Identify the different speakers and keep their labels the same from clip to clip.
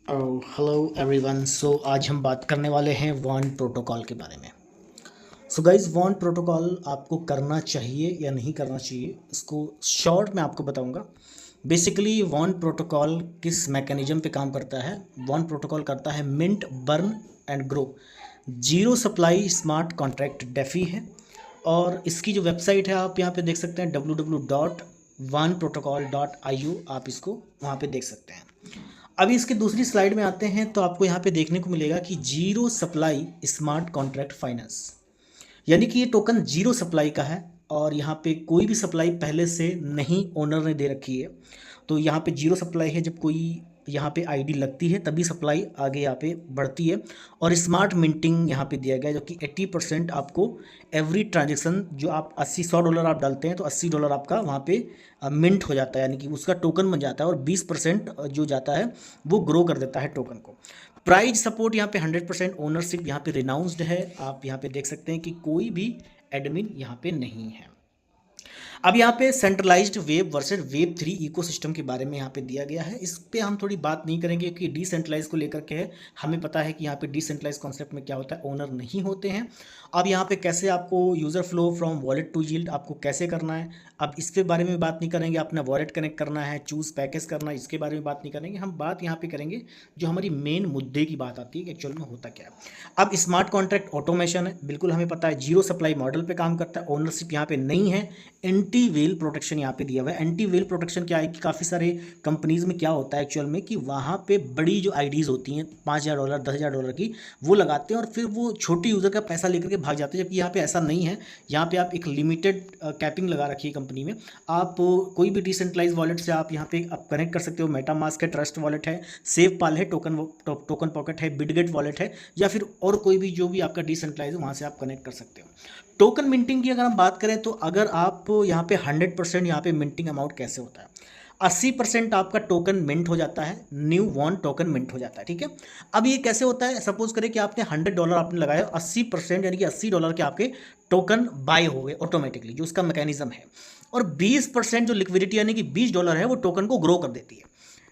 Speaker 1: Hello everyone. सो आज हम बात करने वाले हैं वॉन प्रोटोकॉल के बारे में। सो गाइज, वॉन प्रोटोकॉल आपको करना चाहिए या नहीं करना चाहिए, इसको शॉर्ट में आपको बताऊंगा। बेसिकली वॉन प्रोटोकॉल किस मैकेनिज्म पे काम करता है। वॉन प्रोटोकॉल करता है mint, burn and grow. Zero supply smart contract DeFi है, और इसकी जो वेबसाइट है आप यहाँ पे देख सकते हैं www.oneprotocol.io। आप इसको वहाँ पे देख सकते हैं। अभी इसके दूसरी स्लाइड में आते हैं तो आपको यहाँ पे देखने को मिलेगा कि zero supply smart contract finance, यानी कि ये टोकन जीरो सप्लाई का है और यहाँ पे कोई भी सप्लाई पहले से नहीं ओनर ने दे रखी है। तो यहाँ पे जीरो सप्लाई है, जब कोई यहाँ पे आईडी लगती है तभी सप्लाई आगे यहाँ पे बढ़ती है। और स्मार्ट मिंटिंग यहाँ पे दिया गया है, जो कि 80% आपको एवरी ट्रांजेक्शन, जो आप 80-100 डॉलर आप डालते हैं तो $80 आपका वहाँ पे मिंट हो जाता है, यानी कि उसका टोकन बन जाता है। और 20% जो जाता है वो ग्रो कर देता है टोकन को। प्राइज सपोर्ट यहाँ पे 100%, ओनरशिप यहाँ पे रिनाउंस्ड है। आप यहाँ पे देख सकते हैं कि कोई भी एडमिन यहाँ पे नहीं है। अब यहाँ पे centralised web versus web 3 ecosystem के बारे में यहाँ पे दिया गया है। इस पे हम थोड़ी बात नहीं करेंगे क्योंकि डिसेंट्रलाइज को लेकर के है। हमें पता है कि यहाँ पे डिसेंट्रलाइज कॉन्सेप्ट में क्या होता है, ओनर नहीं होते हैं। अब यहाँ पे कैसे आपको user flow from wallet to yield आपको कैसे करना है, अब इसके बारे में बात नहीं करेंगे। अपना वॉलेट कनेक्ट करना है, चूज़ पैकेज करना है, इसके बारे में बात नहीं करेंगे। हम बात यहाँ पे करेंगे जो हमारी मेन मुद्दे की बात आती है कि एक्चुअल में होता क्या है। अब स्मार्ट कॉन्ट्रैक्ट ऑटोमेशन है, बिल्कुल हमें पता है जीरो सप्लाई मॉडल पे काम करता है, ओनरशिप यहाँ पे नहीं है। एंटी वेल प्रोटेक्शन यहाँ पे दिया हुआ है। एंटी वेल प्रोटेक्शन क्या है कि काफ़ी सारे कंपनीज में क्या होता है एक्चुअल में कि वहाँ पे बड़ी जो आईडीज़ होती हैं $5,000 $10,000 की, वो लगाते हैं और फिर वो छोटी यूज़र का पैसा लेकर के भाग जाते हैं, जबकि यहाँ पे ऐसा नहीं है। यहाँ पे आप एक लिमिटेड कैपिंग लगा रखी है कंपनी में। आप कोई भी डिसेंट्रलाइज वॉलेट से आप यहाँ पे आप कनेक्ट कर सकते हो। मेटामास्क है, ट्रस्ट वॉलेट है, सेव पाल है, टोकन पॉकेट है, बिटगेट वॉलेट है, या फिर और कोई भी जो भी आपका डिसेंट्रलाइज है वहाँ से आप कनेक्ट कर सकते हो। टोकन मिंटिंग की अगर हम बात करें तो अगर आप यहाँ पे 100% यहाँ पे मिंटिंग अमाउंट कैसे होता है, 80% आपका टोकन मिंट हो जाता है, न्यू वॉन टोकन मिंट हो जाता है। ठीक है, अब ये कैसे होता है, सपोज करें कि आपने $100 आपने लगाया, 80% यानी कि $80 के आपके टोकन बाय हो गए ऑटोमेटिकली, जो उसका मैकेनिज्म है। और 20% जो लिक्विडिटी यानी कि $20 है वो टोकन को ग्रो कर देती है।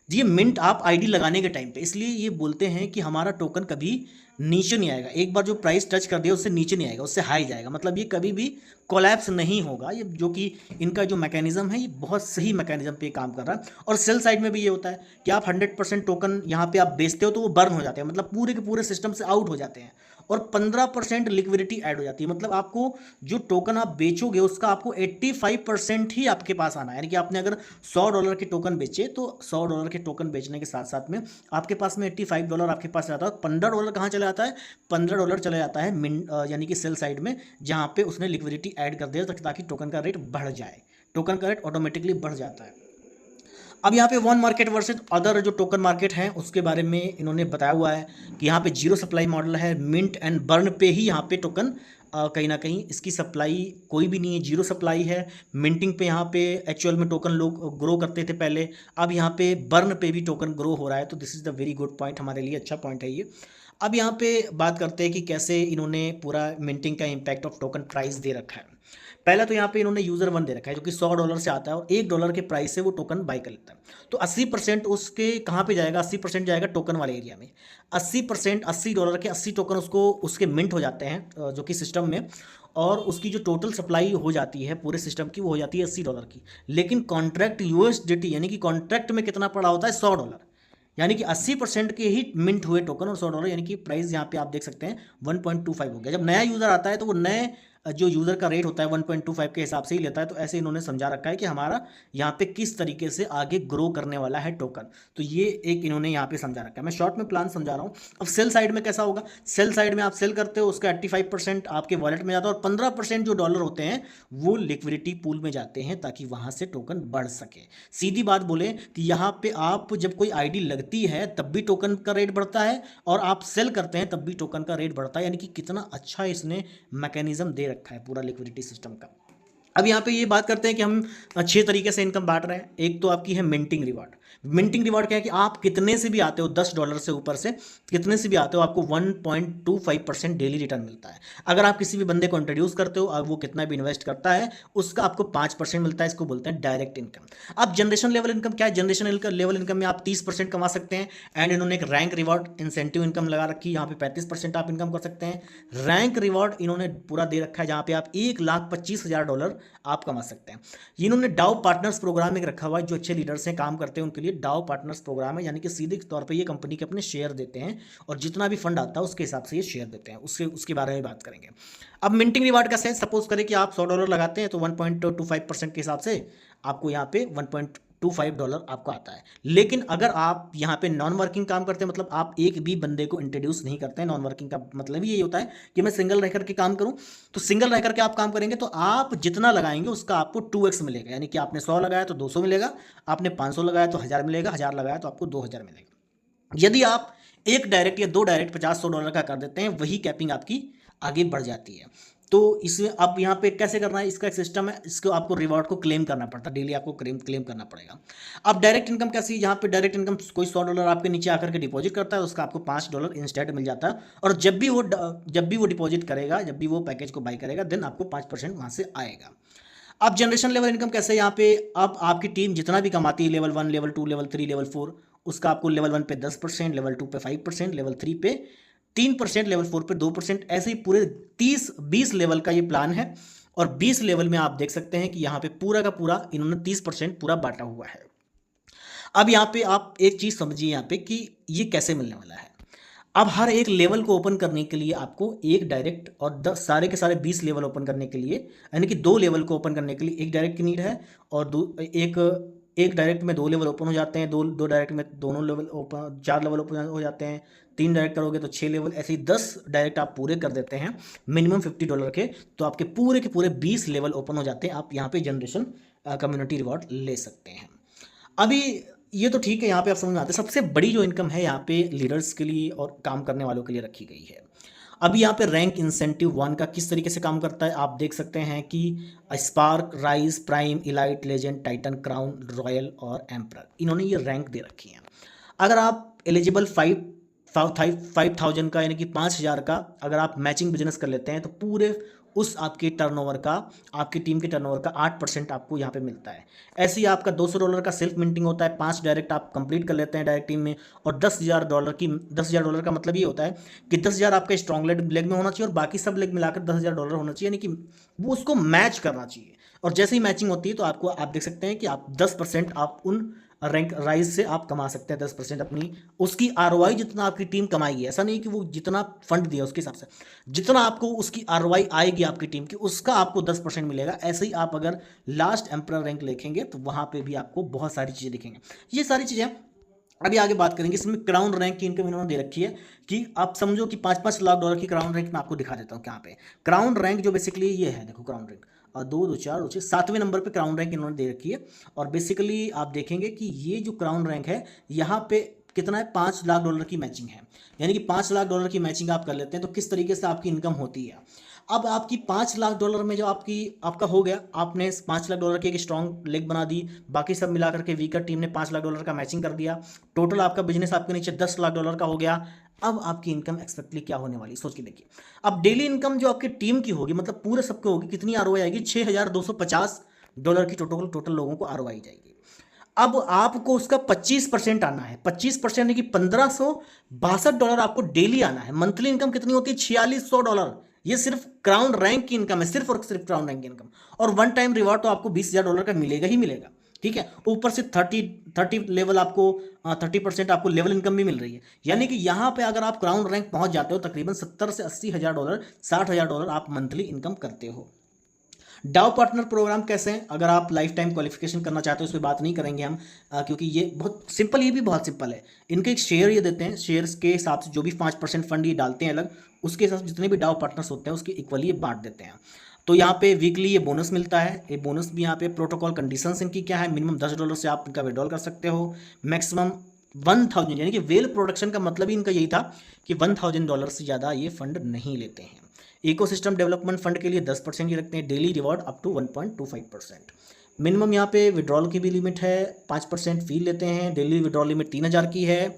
Speaker 1: जी, ये मिंट आप आईडी लगाने के टाइम पे, इसलिए ये बोलते हैं कि हमारा टोकन कभी नीचे नहीं आएगा। एक बार जो प्राइस टच कर दिया उससे नीचे नहीं आएगा, उससे हाई जाएगा। मतलब ये कभी भी कोलैप्स नहीं होगा। ये जो कि इनका जो मैकेनिज्म है ये बहुत सही मैकेनिज्म पे काम कर रहा है। और सेल साइड में भी ये होता है कि आप 100% टोकन यहाँ पे आप बेचते हो तो वो बर्न हो जाते हैं, मतलब पूरे के पूरे सिस्टम से आउट हो जाते हैं। और 15% लिक्विडिटी ऐड हो जाती है, मतलब आपको जो टोकन आप बेचोगे उसका आपको 85% ही आपके पास आना है। यानी कि आपने अगर $100 के टोकन बेचे तो $100 के टोकन बेचने के साथ साथ में आपके पास में $85 आपके पास रहता है। $15 कहाँ चला जाता है, $15 चला जाता है यानी कि सेल साइड में, जहाँ पे उसने लिक्विडिटी ऐड कर दिया ताकि टोकन का रेट बढ़ जाए। टोकन का रेट ऑटोमेटिकली बढ़ जाता है। अब यहाँ पे वन मार्केट वर्सेस अदर जो टोकन मार्केट हैं उसके बारे में इन्होंने बताया हुआ है कि यहाँ पे जीरो सप्लाई मॉडल है, मिंट एंड बर्न पे ही यहाँ पे टोकन कहीं ना कहीं इसकी सप्लाई कोई भी नहीं है, जीरो सप्लाई है। मिंटिंग पे यहाँ पे एक्चुअल में टोकन लोग ग्रो करते थे पहले, अब यहाँ पे बर्न पे भी टोकन ग्रो हो रहा है। तो this is the very good point, हमारे लिए अच्छा पॉइंट है ये। अब यहाँ पे बात करते हैं कि कैसे इन्होंने पूरा मिंटिंग का इम्पैक्ट ऑफ टोकन प्राइस दे रखा है। पहला तो यहाँ पे इन्होंने यूज़र वन दे रखा है जो कि $100 से आता है और $1 के प्राइस से वो टोकन बाई कर लेता है। तो 80% उसके कहाँ पे जाएगा, 80% जाएगा टोकन वाले एरिया में। 80% $80 के 80 टोकन उसको उसके मिंट हो जाते हैं जो कि सिस्टम में। और उसकी जो टोटल सप्लाई हो जाती है पूरे सिस्टम की वो हो जाती है $80 की। लेकिन कॉन्ट्रैक्ट यूएसडीटी यानी कि कॉन्ट्रैक्ट में कितना पड़ा होता है, $100। यानी कि 80% के ही मिंट हुए टोकन और $100, यानी कि प्राइस यहाँ पे आप देख सकते हैं 1.25 हो गया। जब नया यूज़र आता है तो वो नए जो यूज़र का रेट होता है 1.25 के हिसाब से ही लेता है। तो ऐसे इन्होंने समझा रखा है कि हमारा यहाँ पे किस तरीके से आगे ग्रो करने वाला है टोकन। तो ये एक इन्होंने यहाँ पे समझा रखा है। मैं शॉर्ट में प्लान समझा रहा हूँ। अब सेल साइड में कैसा होगा, सेल साइड में आप सेल करते हो उसका 85% आपके वॉलेट में जाता है और 15% जो डॉलर होते हैं वो लिक्विडिटी पूल में जाते हैं ताकि वहाँ से टोकन बढ़ सके। सीधी बात बोले कि यहाँ पे आप जब कोई आईडी लगती है तब भी टोकन का रेट बढ़ता है और आप सेल करते हैं तब भी टोकन का रेट बढ़ता है। यानी कि कितना अच्छा इसने मैकेनिज्म दे रखा है पूरा लिक्विडिटी सिस्टम का। अब यहाँ पे ये बात करते हैं कि हम 6 तरीके से इनकम बांट रहे हैं। एक तो आपकी है मिंटिंग रिवार्ड। मिंटिंग रिवॉर्ड क्या है कि आप कितने से भी आते हो, $10 से ऊपर से कितने से भी आते हो, आपको 1.25% डेली रिटर्न मिलता है। अगर आप किसी भी बंदे को इंट्रोड्यूस करते हो, अब वो कितना भी इन्वेस्ट करता है, उसका आपको 5% मिलता है। इसको बोलते हैं डायरेक्ट इनकम। अब जनरेशन लेवल इनकम क्या है? जनरेशन लेवल इनकम में आप 30% कमा सकते हैं। एंड इन्होंने एक रैंक रिवॉर्ड इंसेंटिव इनकम लगा रखी है, यहाँ पे 35% आप इनकम कर सकते हैं। रैंक रिवॉर्ड इन्होंने पूरा दे रखा है, जहाँ पे आप $1,25,000 आप कमा सकते हैं। इन्होंने डाउ पार्टनर्स प्रोग्राम एक रखा हुआ है, जो अच्छे लीडर्स हैं, काम करते हैं, उनके लिए डाउ पार्टनर्स प्रोग्राम है, यानी कि सीधे तौर पे ये कंपनी के अपने शेयर देते हैं और जितना भी फंड आता है उसके हिसाब से ये शेयर देते हैं। उसके बारे में बात करेंगे। अब मिंटिंग रिवार्ड कैसे है? सपोज करें कि आप $100 लगाते हैं तो 1.25% के हिसाब से आपको यहाँ पे $1.25 आपको आता है। लेकिन अगर आप यहाँ पे नॉन वर्किंग काम करते हैं, मतलब आप एक भी बंदे को इंट्रोड्यूस नहीं करते हैं, नॉन वर्किंग का मतलब यही होता है कि मैं सिंगल रह करके काम करूँ, तो सिंगल रह करके आप काम करेंगे तो आप जितना लगाएंगे उसका आपको 2x मिलेगा। यानी कि आपने 100 लगाया तो 200 मिलेगा, आपने 500 लगाया तो 1000 मिलेगा, 1000 लगाया तो आपको 2000 मिलेगा। यदि आप एक डायरेक्ट या दो डायरेक्ट $50-100 का कर देते हैं, वही कैपिंग आपकी आगे बढ़ जाती है। तो इसमें अब यहाँ पे कैसे करना है, इसका एक सिस्टम है, इसको आपको रिवॉर्ड को क्लेम करना पड़ता है, डेली आपको क्लेम करना पड़ेगा। अब डायरेक्ट इनकम कैसी? यहाँ पे डायरेक्ट इनकम कोई $100 आपके नीचे आकर के डिपॉजिट करता है, उसका आपको $5 इंस्टेंट मिल जाता है। और जब भी वो डिपॉजिट करेगा, जब भी वो पैकेज को बाई करेगा, देन आपको 5% वहाँ से आएगा। अब जनरेशन लेवल इनकम कैसे? यहाँ पे अब आपकी टीम जितना भी कमाती है, लेवल 1, लेवल 2, लेवल 3, लेवल 4, उसका आपको लेवल 1 पे 10%, लेवल 2 पे 5%, लेवल 3 पे 3%, लेवल 4 पे 2%, ऐसे ही पूरे 20 लेवल का ये प्लान है। और 20 लेवल में आप देख सकते हैं कि यहाँ पे पूरा का पूरा इन्होंने 30% पूरा बांटा हुआ है। अब यहाँ पे आप एक चीज़ समझिए यहाँ पे कि ये कैसे मिलने वाला है। अब हर एक लेवल को ओपन करने के लिए आपको एक डायरेक्ट और 10 सारे के सारे 20 लेवल ओपन करने के लिए, यानी कि 2 लेवल को ओपन करने के लिए एक डायरेक्ट की नीड है। और एक डायरेक्ट में 2 लेवल ओपन हो जाते हैं, दो डायरेक्ट में दोनों लेवल ओपन, 4 लेवल ओपन हो जाते हैं। 3 डायरेक्ट करोगे तो 6 लेवल, ऐसे ही 10 डायरेक्ट आप पूरे कर देते हैं मिनिमम $50 के, तो आपके पूरे के पूरे 20 लेवल ओपन हो जाते हैं। आप यहाँ पे जनरेशन कम्युनिटी रिवॉर्ड ले सकते हैं। अभी ये तो ठीक है, यहाँ पे आप समझ में आते हैं। सबसे बड़ी जो इनकम है यहाँ पे लीडर्स के लिए और काम करने वालों के लिए रखी गई है। अभी यहाँ पे रैंक इंसेंटिव 1 का किस तरीके से काम करता है आप देख सकते हैं कि spark, rise, prime, elite, legend, Titan, crown, royal और एम्परर, इन्होंने ये रैंक दे रखी है। अगर आप एलिजिबल 5,000 का, यानी कि 5,000 का अगर आप मैचिंग बिजनेस कर लेते हैं तो पूरे उस आपके टर्नओवर का, आपकी टीम के टर्नओवर का 8% आपको यहाँ पे मिलता है। ऐसे ही आपका $200 का सेल्फ मिंटिंग होता है, 5 डायरेक्ट आप कंप्लीट कर लेते हैं डायरेक्ट टीम में। और $10,000 का मतलब ये होता है कि 10,000 आपका स्ट्रॉन्ग लेग में होना चाहिए और बाकी सब लेग मिलाकर $10,000 होना चाहिए, यानी कि वो उसको मैच करना चाहिए। और जैसे ही मैचिंग होती है तो आपको, आप देख सकते हैं कि आप 10% आप उन रैंक राइज से आप कमा सकते हैं, 10% अपनी उसकी आरओआई जितना आपकी टीम कमाएगी। ऐसा नहीं कि वो जितना फंड दिया उसके हिसाब से, जितना आपको उसकी आरओआई आएगी आपकी टीम की, उसका आपको 10% मिलेगा। ऐसे ही आप अगर लास्ट एम्परर रैंक लिखेंगे तो वहाँ पे भी आपको बहुत सारी चीज़ें दिखेंगे। ये सारी चीज़ें अभी आगे बात करेंगे। इसमें क्राउन रैंक की इनकम इन्होंने दे रखी है कि आप समझो कि $5-5 लाख की क्राउन रैंक मैं आपको दिखा देता हूँ। यहाँ पे क्राउन रैंक जो बेसिकली ये है, देखो क्राउन रैंक, और 2, 2, 4, 2, 6, 7वें नंबर पे क्राउन रैंक इन्होंने दे रखी है। और बेसिकली आप देखेंगे कि ये जो क्राउन रैंक है यहाँ पे कितना है, $5 लाख की मैचिंग है। यानी कि $5 लाख की मैचिंग आप कर लेते हैं तो किस तरीके से आपकी इनकम होती है। अब आपकी $5 लाख में जो आपका हो गया, आपने $5 लाख की एक स्ट्रॉन्ग लेग बना दी, बाकी सब मिलाकर के वीकर टीम ने $5 लाख का मैचिंग कर दिया, टोटल आपका बिजनेस आपके नीचे $10 लाख का हो गया। अब आपकी इनकम एक्सपेक्टली क्या होने वाली, सोच के देखिए। अब डेली इनकम जो आपकी टीम की होगी, मतलब पूरे सबके होगी, कितनी आरओआई आएगी? $6,250 की टोटल लोगों को आरओआई जाएगी। अब आपको उसका 25% आना है, 25% यानी कि $1,562 आपको डेली आना है। मंथली इनकम कितनी होती है? $4,600। ये सिर्फ क्राउन रैंक की इनकम है, सिर्फ और सिर्फ क्राउन रैंक की इनकम। और वन टाइम रिवॉर्ड तो आपको $20,000 का मिलेगा ही मिलेगा, ठीक है। ऊपर से 30 लेवल आपको 30% आपको लेवल इनकम भी मिल रही है। यानी कि यहाँ पे अगर आप क्राउन रैंक पहुंच जाते हो, तकरीबन 70 से $80,000, $60,000 आप मंथली इनकम करते हो। डाउ पार्टनर प्रोग्राम कैसे हैं? अगर आप लाइफ टाइम क्वालिफिकेशन करना चाहते हो, इस पर बात नहीं करेंगे हम, क्योंकि ये बहुत सिंपल, ये भी बहुत सिंपल है। इनके एक शेयर ये देते हैं, शेयर्स के हिसाब से जो भी 5% फंड ये डालते हैं अलग, उसके हिसाब से जितने भी डाउ पार्टनर्स होते हैं उसके इक्वली ये बांट देते हैं। तो यहाँ पे वीकली ये बोनस मिलता है। ये बोनस भी यहाँ पे प्रोटोकॉल कंडीशंस इनकी क्या है, मिनिमम $10 से आप इनका विड्रॉल कर सकते हो, मैक्सिमम 1,000, यानी कि वेल प्रोडक्शन का मतलब ही इनका यही था कि $1,000 से ज़्यादा ये फंड नहीं लेते हैं। इकोसिस्टम डेवलपमेंट फंड के लिए 10% ही रखते हैं, daily reward up to 1.25%। Minimum यहाँ पे विड्रॉल की भी लिमिट है, 5% फी लेते हैं, डेली विड्रॉल लिमिट 3000 की है,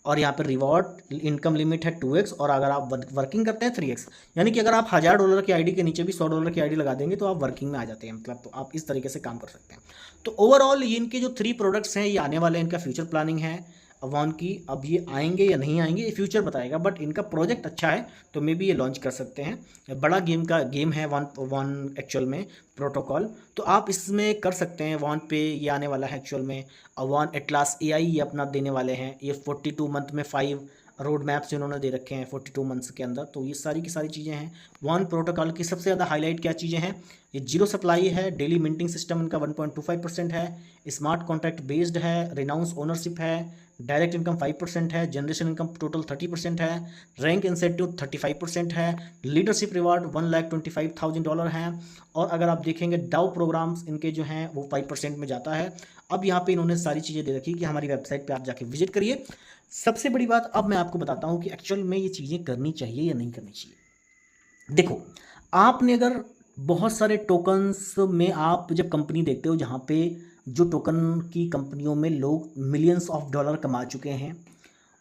Speaker 1: और यहाँ पर रिवॉर्ड इनकम लिमिट है 2x, और अगर आप वर्किंग करते हैं 3x। यानी कि अगर आप $1000 की आईडी के नीचे भी $100 की आईडी लगा देंगे तो आप वर्किंग में आ जाते हैं, मतलब तो आप इस तरीके से काम कर सकते हैं। तो ओवरऑल ये इनके जो 3 प्रोडक्ट्स हैं ये आने वाले हैं, इनका फ्यूचर प्लानिंग है अवान की। अब ये आएंगे या नहीं आएंगे ये फ्यूचर बताएगा, बट इनका प्रोजेक्ट अच्छा है तो मे बी ये लॉन्च कर सकते हैं। बड़ा गेम है वन एक्चुअल में प्रोटोकॉल, तो आप इसमें कर सकते हैं। वन पे ये आने वाला है एक्चुअल में। वन एटलास एआई ये अपना देने वाले हैं, ये 42 मंथ में 5 रोड मैप्स इन्होंने दे रखे हैं 42 मंथ्स के अंदर। तो ये सारी की सारी चीज़ें हैं। वन प्रोटोकॉल की सबसे ज़्यादा हाईलाइट क्या चीज़ें हैं, ये जीरो सप्लाई है, डेली मिंटिंग सिस्टम इनका 1.25% है, स्मार्ट कॉन्ट्रैक्ट बेस्ड है, रिनाउंस ओनरशिप है, डायरेक्ट इनकम 5% है, जनरेशन इनकम टोटल 30% है, रैंक इंसेंटिव 35% है, लीडरशिप रिवार्ड $1,25,000 है, और अगर आप देखेंगे डाउ प्रोग्राम्स इनके जो हैं वो 5% में जाता है। अब यहाँ पे इन्होंने सारी चीज़ें दे रखी कि हमारी वेबसाइट पे आप जाके विजिट करिए। सबसे बड़ी बात अब मैं आपको बताता हूँ कि एक्चुअल में ये चीज़ें करनी चाहिए या नहीं करनी चाहिए। देखो, आपने अगर बहुत सारे टोकन्स में आप जब कंपनी देखते हो जहाँ पे जो टोकन की कंपनियों में लोग मिलियंस ऑफ डॉलर कमा चुके हैं,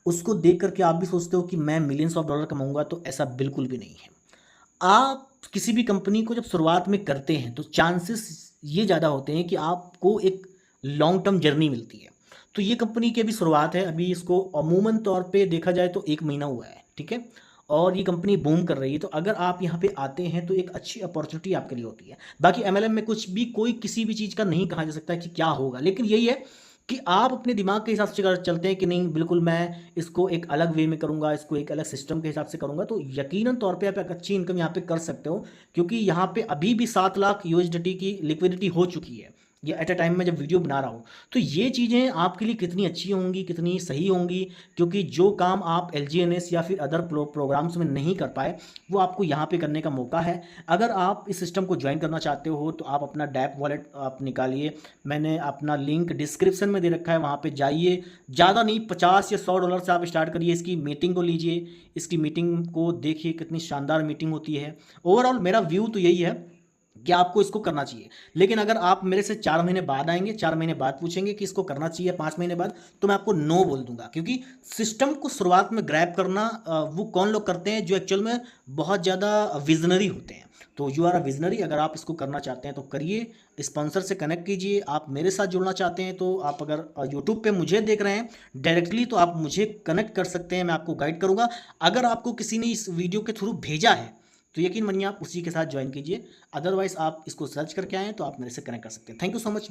Speaker 1: उसको देख करके आप भी सोचते हो कि मैं मिलियंस ऑफ डॉलर कमाऊंगा, तो ऐसा बिल्कुल भी नहीं है। आप किसी भी कंपनी को जब शुरुआत में करते हैं तो चांसेस ये ज़्यादा होते हैं कि आपको एक लॉन्ग टर्म जर्नी मिलती है। तो ये कंपनी की अभी शुरुआत है, अभी इसको अमूमन तौर पे देखा जाए तो 1 महीना हुआ है, ठीक है, और ये कंपनी बूम कर रही है। तो अगर आप यहाँ पे आते हैं तो एक अच्छी अपॉर्चुनिटी आपके लिए होती है। बाकी एमएलएम में कुछ भी कोई किसी भी चीज़ का नहीं कहा जा सकता कि क्या होगा, लेकिन यही है कि आप अपने दिमाग के हिसाब से अगर चलते हैं कि नहीं बिल्कुल मैं इसको एक अलग वे में करूंगा, इसको एक अलग सिस्टम के हिसाब से करूंगा, तो यकीनन तौर पे आप एक अच्छी इनकम यहाँ पे कर सकते हो। क्योंकि यहाँ पे अभी भी 7 लाख यूएसडीटी की लिक्विडिटी हो चुकी है ये एट अ टाइम में जब वीडियो बना रहा हूँ। तो ये चीज़ें आपके लिए कितनी अच्छी होंगी, कितनी सही होंगी, क्योंकि जो काम आप एलजीएनएस या फिर अदर प्रोग्राम्स में नहीं कर पाए वो आपको यहाँ पे करने का मौका है। अगर आप इस सिस्टम को ज्वाइन करना चाहते हो तो आप अपना डैप वॉलेट आप निकालिए, मैंने अपना लिंक डिस्क्रिप्शन में दे रखा है, वहाँ पे जाइए। ज़्यादा नहीं, $50 या $100 से आप स्टार्ट करिए, इसकी मीटिंग को लीजिए, इसकी मीटिंग को देखिए कितनी शानदार मीटिंग होती है। ओवरऑल मेरा व्यू तो यही है कि आपको इसको करना चाहिए। लेकिन अगर आप मेरे से 4 महीने बाद आएंगे, 4 महीने बाद पूछेंगे कि इसको करना चाहिए 5 महीने बाद, तो मैं आपको नो बोल दूंगा। क्योंकि सिस्टम को शुरुआत में ग्रैब करना वो कौन लोग करते हैं जो एक्चुअल में बहुत ज़्यादा विजनरी होते हैं। तो यू आर अ विजनरी, अगर आप इसको करना चाहते हैं तो करिए, स्पॉन्सर से कनेक्ट कीजिए। आप मेरे साथ जुड़ना चाहते हैं तो आप अगर यूट्यूब पे मुझे देख रहे हैं डायरेक्टली तो आप मुझे कनेक्ट कर सकते हैं, मैं आपको गाइड करूँगा। अगर आपको किसी ने इस वीडियो के थ्रू भेजा है तो यकीन मानिए आप उसी के साथ ज्वाइन कीजिए, अदरवाइज आप इसको सर्च करके आएँ तो आप मेरे से कनेक्ट कर सकते हैं। Thank you so much.